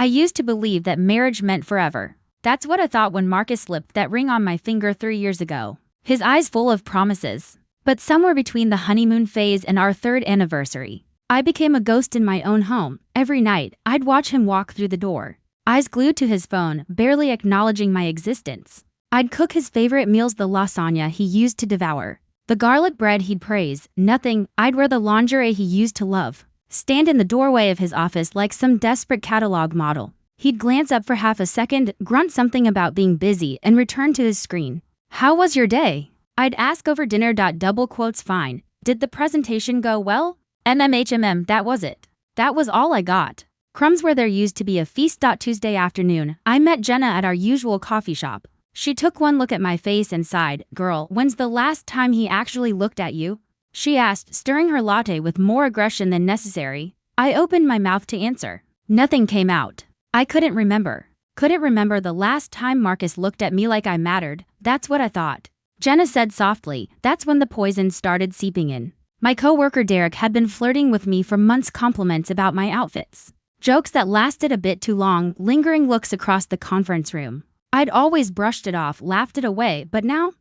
I used to believe that marriage meant forever. That's what I thought when Marcus slipped that ring on my finger 3 years ago. His eyes full of promises. But somewhere between the honeymoon phase and our 3rd anniversary, I became a ghost in my own home. Every night, I'd watch him walk through the door, eyes glued to his phone, barely acknowledging my existence. I'd cook his favorite meals, the lasagna he used to devour, the garlic bread he'd praise, nothing. I'd wear the lingerie he used to love, stand in the doorway of his office like some desperate catalog model. He'd glance up for half a second, grunt something about being busy, and return to his screen. How was your day? I'd ask over dinner. Double quotes, fine. Did the presentation go well? That was it. That was all I got. Crumbs where there used to be a feast. Tuesday afternoon, I met Jenna at our usual coffee shop. She took one look at my face and sighed. Girl, when's the last time he actually looked at you? She asked, stirring her latte with more aggression than necessary. I opened my mouth to answer. Nothing came out. I couldn't remember. Couldn't remember the last time Marcus looked at me like I mattered. That's what I thought. Jenna said softly. That's when the poison started seeping in. My coworker Derek had been flirting with me for months, compliments about my outfits, jokes that lasted a bit too long, lingering looks across the conference room. I'd always brushed it off, laughed it away, but now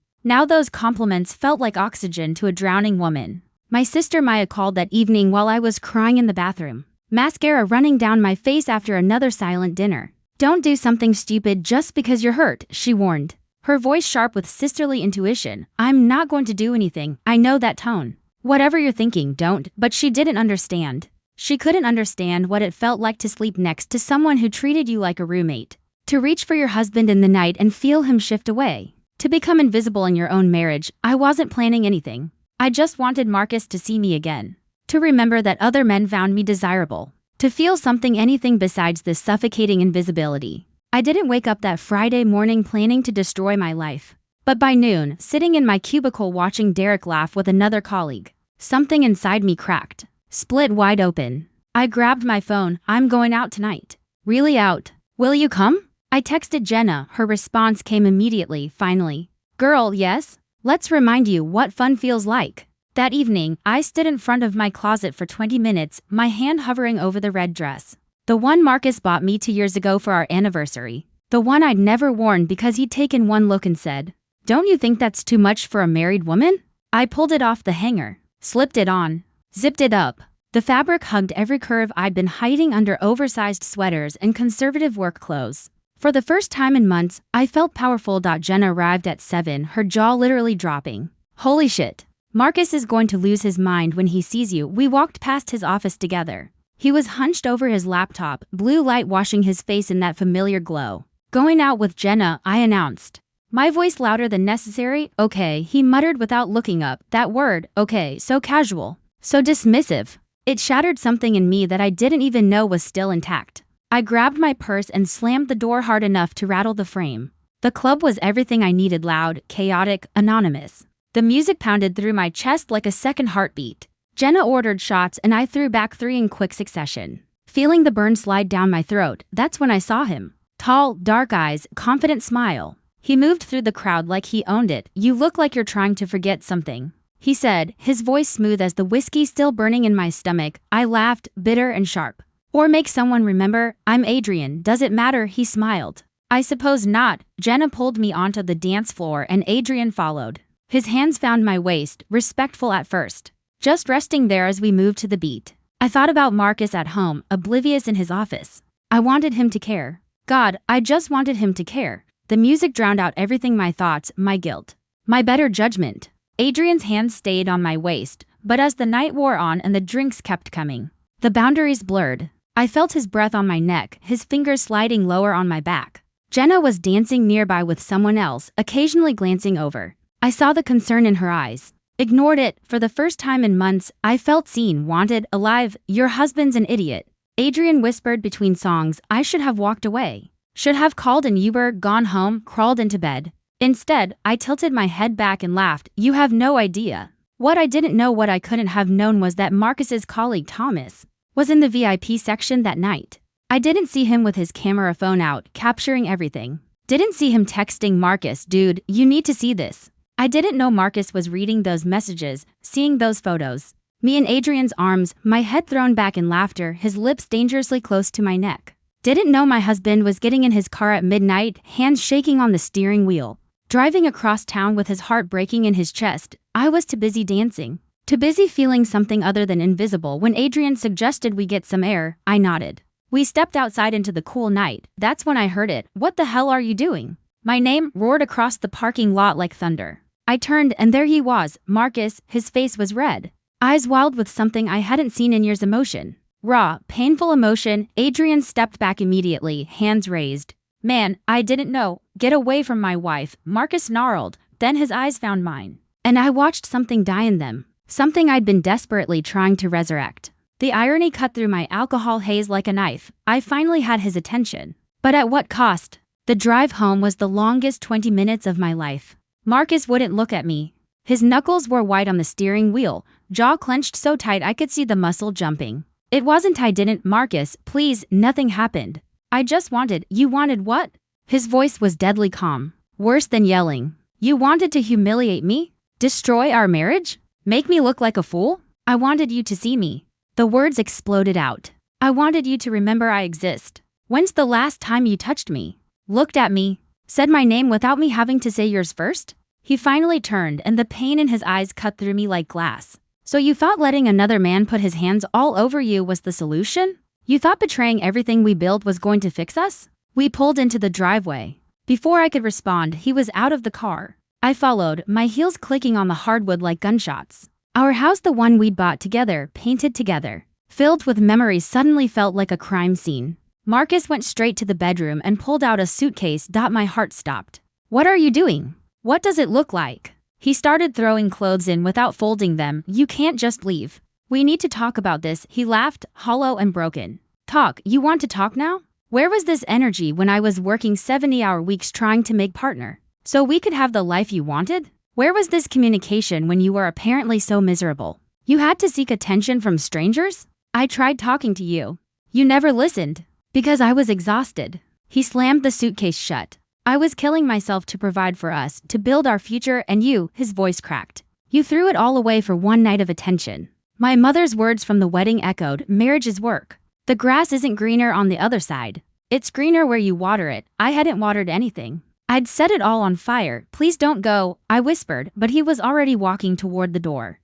those compliments felt like oxygen to a drowning woman. My sister Maya called that evening while I was crying in the bathroom, mascara running down my face after another silent dinner. Don't do something stupid just because you're hurt, she warned, her voice sharp with sisterly intuition. I'm not going to do anything, I know that tone. Whatever you're thinking, don't. But she didn't understand. She couldn't understand what it felt like to sleep next to someone who treated you like a roommate, to reach for your husband in the night and feel him shift away, to become invisible in your own marriage. I wasn't planning anything. I just wanted Marcus to see me again, to remember that other men found me desirable, to feel something, anything besides this suffocating invisibility. I didn't wake up that Friday morning planning to destroy my life. But by noon, sitting in my cubicle watching Derek laugh with another colleague, something inside me cracked, split wide open. I grabbed my phone. I'm going out tonight. Really out? Will you come? I texted Jenna. Her response came immediately, finally. Girl, yes? Let's remind you what fun feels like. That evening, I stood in front of my closet for 20 minutes, my hand hovering over the red dress. The one Marcus bought me 2 years ago for our anniversary. The one I'd never worn because he'd taken one look and said, "Don't you think that's too much for a married woman?" I pulled it off the hanger, slipped it on, zipped it up. The fabric hugged every curve I'd been hiding under oversized sweaters and conservative work clothes. For the first time in months, I felt powerful. Jenna arrived at 7, her jaw literally dropping. Holy shit. Marcus is going to lose his mind when he sees you. We walked past his office together. He was hunched over his laptop, blue light washing his face in that familiar glow. Going out with Jenna, I announced. My voice louder than necessary. Okay, he muttered without looking up. That word, okay, so casual, so dismissive. It shattered something in me that I didn't even know was still intact. I grabbed my purse and slammed the door hard enough to rattle the frame. The club was everything I needed, loud, chaotic, anonymous. The music pounded through my chest like a second heartbeat. Jenna ordered shots and I threw back 3 in quick succession. Feeling the burn slide down my throat, that's when I saw him. Tall, dark eyes, confident smile. He moved through the crowd like he owned it. You look like you're trying to forget something, he said, his voice smooth as the whiskey still burning in my stomach. I laughed, bitter and sharp. Or make someone remember, I'm Adrian, does it matter? He smiled. I suppose not. Jenna pulled me onto the dance floor and Adrian followed. His hands found my waist, respectful at first, just resting there as we moved to the beat. I thought about Marcus at home, oblivious in his office. I wanted him to care. God, I just wanted him to care. The music drowned out everything, my thoughts, my guilt, my better judgment. Adrian's hands stayed on my waist, but as the night wore on and the drinks kept coming, the boundaries blurred. I felt his breath on my neck, his fingers sliding lower on my back. Jenna was dancing nearby with someone else, occasionally glancing over. I saw the concern in her eyes. Ignored it. For the first time in months, I felt seen, wanted, alive. Your husband's an idiot, Adrian whispered between songs. I should have walked away. Should have called an Uber, gone home, crawled into bed. Instead, I tilted my head back and laughed. You have no idea. What I didn't know, what I couldn't have known, was that Marcus's colleague Thomas was in the VIP section that night. I didn't see him with his camera phone out, capturing everything. Didn't see him texting Marcus, dude, you need to see this. I didn't know Marcus was reading those messages, seeing those photos. Me in Adrian's arms, my head thrown back in laughter, his lips dangerously close to my neck. Didn't know my husband was getting in his car at midnight, hands shaking on the steering wheel. Driving across town with his heart breaking in his chest, I was too busy dancing. Too busy feeling something other than invisible when Adrian suggested we get some air. I nodded. We stepped outside into the cool night. That's when I heard it. What the hell are you doing? My name roared across the parking lot like thunder. I turned and there he was, Marcus. His face was red. Eyes wild with something I hadn't seen in years. Emotion. Raw, painful emotion. Adrian stepped back immediately, hands raised. Man, I didn't know. Get away from my wife, Marcus snarled. Then his eyes found mine. And I watched something die in them. Something I'd been desperately trying to resurrect. The irony cut through my alcohol haze like a knife. I finally had his attention. But at what cost? The drive home was the longest 20 minutes of my life. Marcus wouldn't look at me. His knuckles were white on the steering wheel, jaw clenched so tight I could see the muscle jumping. It wasn't I didn't, Marcus, please, nothing happened. I just wanted. You wanted what? His voice was deadly calm. Worse than yelling. You wanted to humiliate me? Destroy our marriage? Make me look like a fool? I wanted you to see me. The words exploded out. I wanted you to remember I exist. When's the last time you touched me? Looked at me? Said my name without me having to say yours first? He finally turned and the pain in his eyes cut through me like glass. So you thought letting another man put his hands all over you was the solution? You thought betraying everything we built was going to fix us? We pulled into the driveway. Before I could respond, he was out of the car. I followed, my heels clicking on the hardwood like gunshots. Our house, the one we'd bought together, painted together, filled with memories, suddenly felt like a crime scene. Marcus went straight to the bedroom and pulled out a suitcase. My heart stopped. What are you doing? What does it look like? He started throwing clothes in without folding them. You can't just leave. We need to talk about this. He laughed, hollow and broken. Talk? You want to talk now? Where was this energy when I was working 70-hour weeks trying to make partner? So we could have the life you wanted? Where was this communication when you were apparently so miserable? You had to seek attention from strangers? I tried talking to you. You never listened. Because I was exhausted. He slammed the suitcase shut. I was killing myself to provide for us, to build our future, and you, his voice cracked. You threw it all away for one night of attention. My mother's words from the wedding echoed, marriage is work. The grass isn't greener on the other side. It's greener where you water it. I hadn't watered anything. I'd set it all on fire. Please don't go, I whispered, but he was already walking toward the door.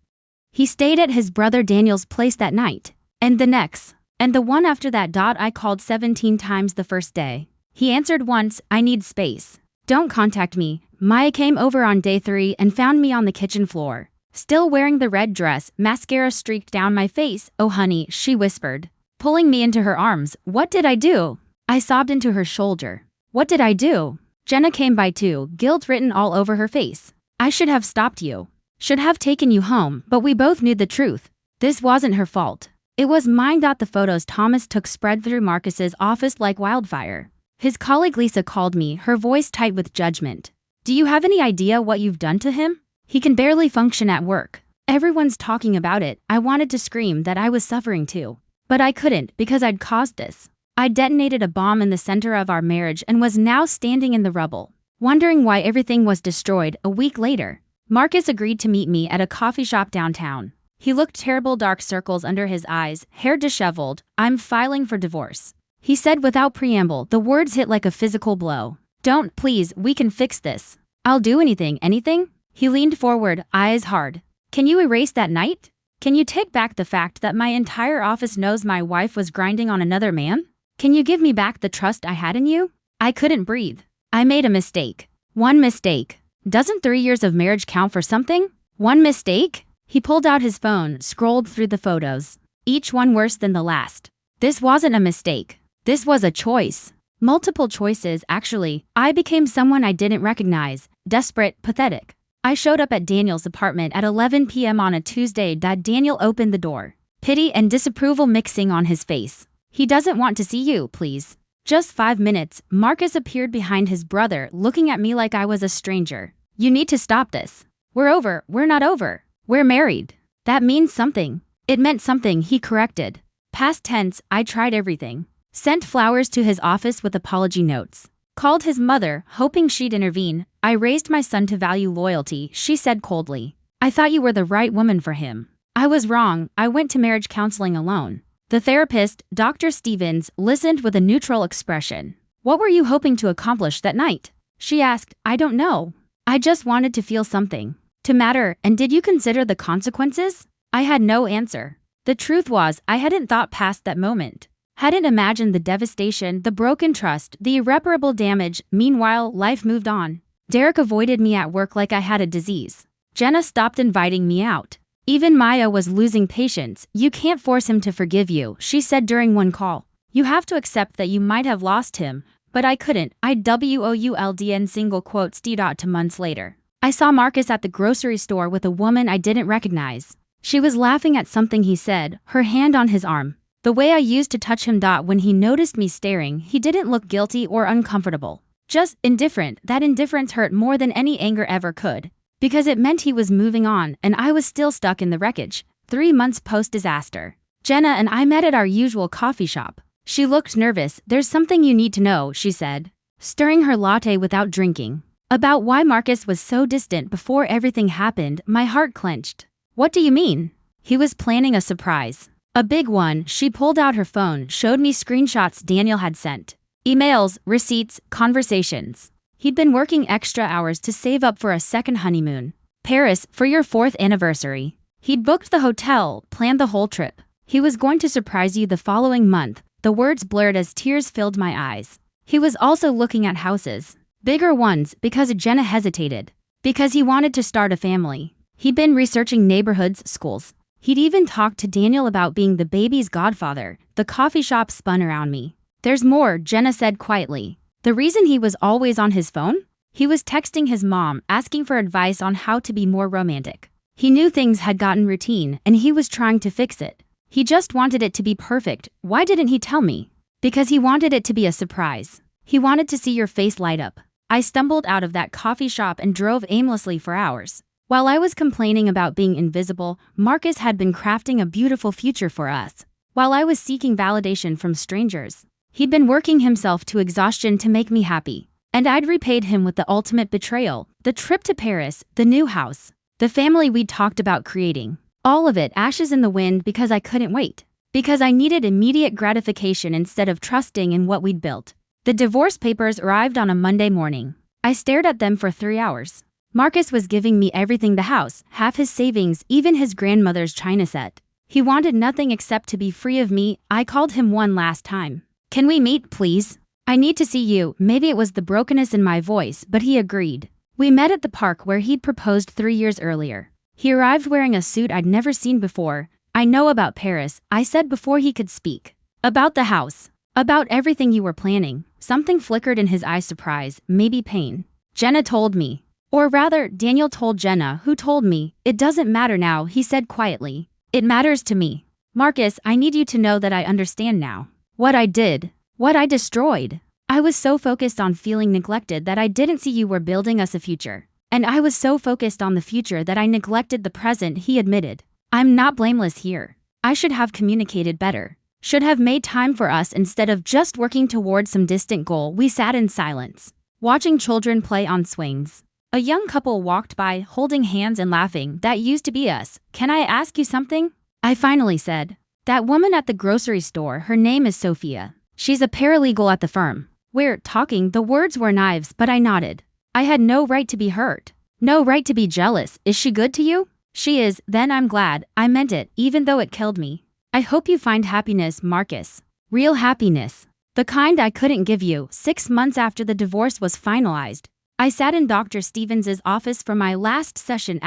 He stayed at his brother Daniel's place that night. And the next. And the one after that. I called 17 times the first day. He answered once, I need space. Don't contact me. Maya came over on day 3 and found me on the kitchen floor. Still wearing the red dress, mascara streaked down my face. Oh honey, she whispered, pulling me into her arms. What did I do? I sobbed into her shoulder. What did I do? Jenna came by too, guilt written all over her face. I should have stopped you. Should have taken you home, but we both knew the truth. This wasn't her fault. It was mine. The photos Thomas took spread through Marcus's office like wildfire. His colleague Lisa called me, her voice tight with judgment. Do you have any idea what you've done to him? He can barely function at work. Everyone's talking about it. I wanted to scream that I was suffering too. But I couldn't because I'd caused this. I detonated a bomb in the center of our marriage and was now standing in the rubble, wondering why everything was destroyed. A week later, Marcus agreed to meet me at a coffee shop downtown. He looked terrible, dark circles under his eyes, hair disheveled. I'm filing for divorce. He said without preamble. The words hit like a physical blow. Don't, please, we can fix this. I'll do anything. Anything? He leaned forward, eyes hard. Can you erase that night? Can you take back the fact that my entire office knows my wife was grinding on another man? Can you give me back the trust I had in you? I couldn't breathe. I made a mistake. One mistake. Doesn't 3 years of marriage count for something? One mistake? He pulled out his phone, scrolled through the photos. Each one worse than the last. This wasn't a mistake. This was a choice. Multiple choices, actually. I became someone I didn't recognize. Desperate, pathetic. I showed up at Daniel's apartment at 11 p.m. on a Tuesday. Daniel opened the door. Pity and disapproval mixing on his face. He doesn't want to see you, please. Just 5 minutes. Marcus appeared behind his brother, looking at me like I was a stranger. You need to stop this. We're over. We're not over. We're married. That means something. It meant something, he corrected. Past tense. I tried everything. Sent flowers to his office with apology notes. Called his mother, hoping she'd intervene. I raised my son to value loyalty, she said coldly. I thought you were the right woman for him. I was wrong. I went to marriage counseling alone. The therapist, Dr. Stevens, listened with a neutral expression. What were you hoping to accomplish that night? She asked. I don't know. I just wanted to feel something. To matter, and did you consider the consequences? I had no answer. The truth was, I hadn't thought past that moment. Hadn't imagined the devastation, the broken trust, the irreparable damage. Meanwhile, life moved on. Derek avoided me at work like I had a disease. Jenna stopped inviting me out. Even Maya was losing patience. You can't force him to forgive you, she said during one call. You have to accept that you might have lost him. But I couldn't. IWOULDN single quotes to months later. I saw Marcus at the grocery store with a woman I didn't recognize. She was laughing at something he said, her hand on his arm. The way I used to touch him. When he noticed me staring, he didn't look guilty or uncomfortable. Just indifferent. That indifference hurt more than any anger ever could. Because it meant he was moving on, and I was still stuck in the wreckage. 3 months post-disaster. Jenna and I met at our usual coffee shop. She looked nervous. There's something you need to know, she said, stirring her latte without drinking. About why Marcus was so distant before everything happened. My heart clenched. What do you mean? He was planning a surprise. A big one. She pulled out her phone, showed me screenshots Daniel had sent. Emails, receipts, conversations. He'd been working extra hours to save up for a second honeymoon. Paris, for your 4th anniversary. He'd booked the hotel, planned the whole trip. He was going to surprise you the following month. The words blurred as tears filled my eyes. He was also looking at houses. Bigger ones, because Jenna hesitated. Because he wanted to start a family. He'd been researching neighborhoods, schools. He'd even talked to Daniel about being the baby's godfather. The coffee shop spun around me. There's more, Jenna said quietly. The reason he was always on his phone? He was texting his mom, asking for advice on how to be more romantic. He knew things had gotten routine, and he was trying to fix it. He just wanted it to be perfect. Why didn't he tell me? Because he wanted it to be a surprise. He wanted to see your face light up. I stumbled out of that coffee shop and drove aimlessly for hours. While I was complaining about being invisible, Marcus had been crafting a beautiful future for us. While I was seeking validation from strangers, he'd been working himself to exhaustion to make me happy. And I'd repaid him with the ultimate betrayal, the trip to Paris, the new house, the family we'd talked about creating. All of it ashes in the wind because I couldn't wait. Because I needed immediate gratification instead of trusting in what we'd built. The divorce papers arrived on a Monday morning. I stared at them for 3 hours. Marcus was giving me everything: the house, half his savings, even his grandmother's china set. He wanted nothing except to be free of me. I called him one last time. Can we meet, please? I need to see you. Maybe it was the brokenness in my voice, but he agreed. We met at the park where he'd proposed 3 years earlier. He arrived wearing a suit I'd never seen before. I know about Paris, I said before he could speak. About the house. About everything you were planning. Something flickered in his eyes: surprise, maybe pain. Jenna told me. Or rather, Daniel told Jenna, who told me. It doesn't matter now, he said quietly. It matters to me. Marcus, I need you to know that I understand now. What I did. What I destroyed. I was so focused on feeling neglected that I didn't see you were building us a future. And I was so focused on the future that I neglected the present, he admitted. I'm not blameless here. I should have communicated better. Should have made time for us instead of just working toward some distant goal. We sat in silence, watching children play on swings. A young couple walked by, holding hands and laughing. That used to be us. Can I ask you something? I finally said. That woman at the grocery store, her name is Sophia. She's a paralegal at the firm. We're talking. The words were knives, but I nodded. I had no right to be hurt. No right to be jealous. Is she good to you? She is. Then I'm glad. I meant it, even though it killed me. I hope you find happiness, Marcus. Real happiness. The kind I couldn't give you. 6 months after the divorce was finalized, I sat in Dr. Stevens' office for my last session.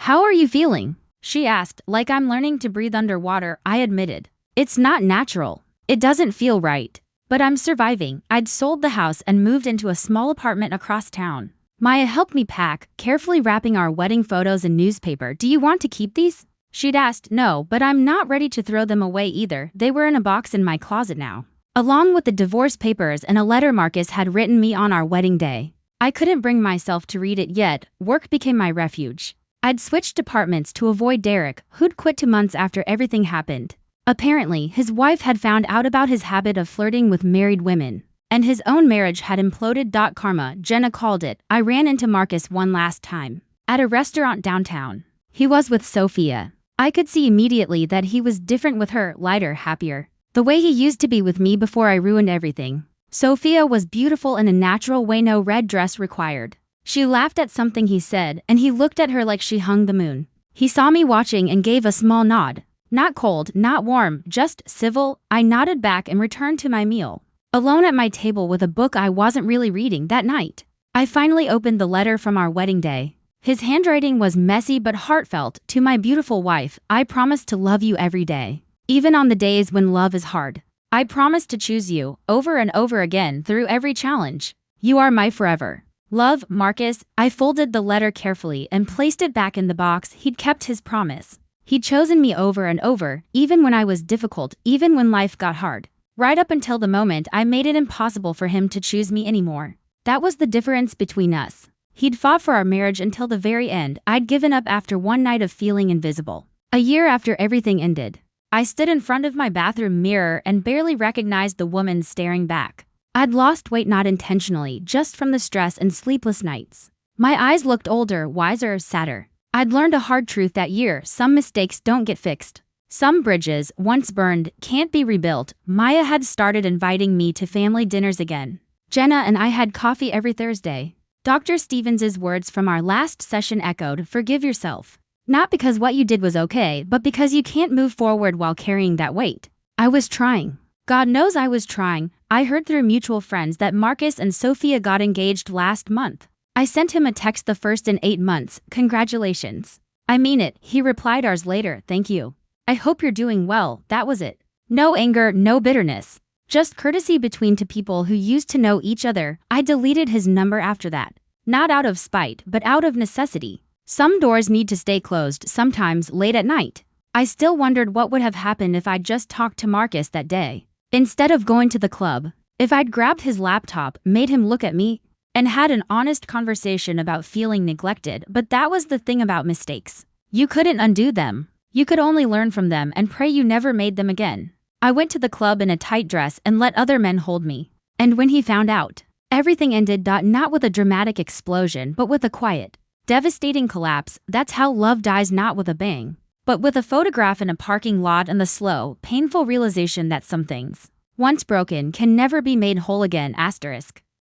How are you feeling? She asked, like I'm learning to breathe underwater. I admitted. It's not natural. It doesn't feel right. But I'm surviving. I'd sold the house and moved into a small apartment across town. Maya helped me pack, carefully wrapping our wedding photos in newspaper. Do you want to keep these? She'd asked. No, but I'm not ready to throw them away either. They were in a box in my closet now, along with the divorce papers and a letter Marcus had written me on our wedding day. I couldn't bring myself to read it yet. Work became my refuge. I'd switched departments to avoid Derek, who'd quit 2 months after everything happened. Apparently, his wife had found out about his habit of flirting with married women, and his own marriage had imploded. Karma, Jenna called it. I ran into Marcus one last time, at a restaurant downtown. He was with Sophia. I could see immediately that he was different with her, lighter, happier. The way he used to be with me before I ruined everything. Sophia was beautiful in a natural way, no red dress required. She laughed at something he said, and he looked at her like she hung the moon. He saw me watching and gave a small nod. Not cold, not warm, just civil. I nodded back and returned to my meal. Alone at my table with a book I wasn't really reading that night. I finally opened the letter from our wedding day. His handwriting was messy but heartfelt. To my beautiful wife, I promise to love you every day. Even on the days when love is hard. I promise to choose you, over and over again through every challenge. You are my forever. Love, Marcus. I folded the letter carefully and placed it back in the box. He'd kept his promise. He'd chosen me over and over, even when I was difficult, even when life got hard. Right up until the moment I made it impossible for him to choose me anymore. That was the difference between us. He'd fought for our marriage until the very end. I'd given up after one night of feeling invisible. A year after everything ended, I stood in front of my bathroom mirror and barely recognized the woman staring back. I'd lost weight not intentionally, just from the stress and sleepless nights. My eyes looked older, wiser, sadder. I'd learned a hard truth that year: some mistakes don't get fixed. Some bridges, once burned, can't be rebuilt. Maya had started inviting me to family dinners again. Jenna and I had coffee every Thursday. Dr. Stevens's words from our last session echoed, "Forgive yourself. Not because what you did was okay, but because you can't move forward while carrying that weight." I was trying. God knows I was trying. I heard through mutual friends that Marcus and Sophia got engaged last month. I sent him a text, the first in 8 months. "Congratulations." "I mean it," he replied hours later. "Thank you. I hope you're doing well." That was it. No anger, no bitterness. Just courtesy between two people who used to know each other. I deleted his number after that. Not out of spite, but out of necessity. Some doors need to stay closed, sometimes late at night. I still wondered what would have happened if I'd just talked to Marcus that day. Instead of going to the club, if I'd grabbed his laptop, made him look at me, and had an honest conversation about feeling neglected. But that was the thing about mistakes. You couldn't undo them. You could only learn from them and pray you never made them again. I went to the club in a tight dress and let other men hold me. And when he found out, everything ended. Not with a dramatic explosion, but with a quiet, devastating collapse. That's how love dies, not with a bang, but with a photograph in a parking lot and the slow, painful realization that some things, once broken, can never be made whole again. Asterisk.